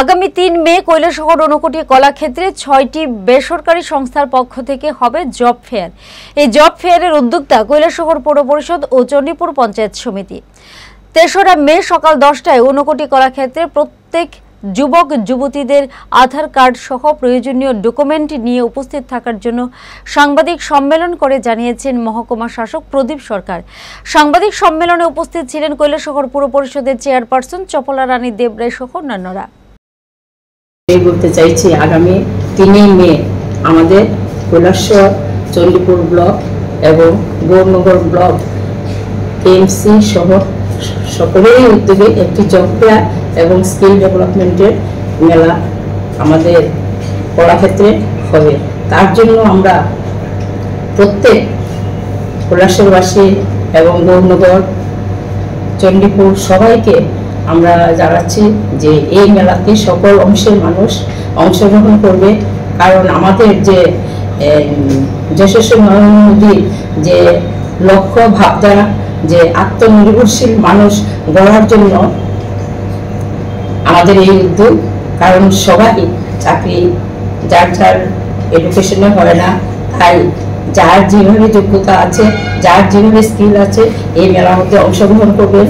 আগামী ৩ মে কৈলাসহর ঊনকোটি কলাক্ষেত্রে ৬টি বেসরকারি সংস্থার পক্ষ থেকে হবে জব ফেয়ার। এই জব ফেয়ারের উদ্যোক্তা কৈলাসহর পৌর পরিষদ ও চণ্ডীপুর পঞ্চায়েত সমিতি। ৩রা মে সকাল ১০টায় ঊনকোটি কলাক্ষেত্রে প্রত্যেক যুবক যুবতীদের আধার কার্ড সহ প্রয়োজনীয় ডকুমেন্ট নিয়ে উপস্থিত থাকার জন্য সাংবাদিক সম্মেলন করে জানিয়েছেন মহকুমা শাসক প্রদীপ সরকার। সাংবাদিক সম্মেলনে উপস্থিত ছিলেন কৈলাসহর পৌর পরিষদের চেয়ারপারসন চপলা রানী দেবরায় সহ অন্যান্যরা। বলতে চাইছি আগামী ৩ মে আমাদের কৈলাসহর চণ্ডীপুর ব্লক এবং গৌরনগর ব্লক এমসি সহ সকলের উদ্যোগে একটি জব ফেয়ার এবং স্কিল ডেভেলপমেন্টের মেলা আমাদের কলাক্ষেত্রে হবে। তার জন্য আমরা প্রত্যেক কৈলাসহরবাসী এবং গৌরনগর চণ্ডীপুর সবাইকে আমরা জানাচ্ছি যে এই মেলাতে সকল অংশের মানুষ অংশগ্রহণ করবে, কারণ আমাদের যে যশস্বী নরেন্দ্র মোদীর যে লক্ষ্য ভাবধারা যে আত্মনির্ভরশীল মানুষ গড়ার জন্য আমাদের এই উদ্যোগ। কারণ সবাই চাকরি যার যার এডুকেশনে হয় না, তাই যার যেভাবে যোগ্যতা আছে, যার যেভাবে স্কিল আছে এই মেলার মধ্যে অংশগ্রহণ করবেন।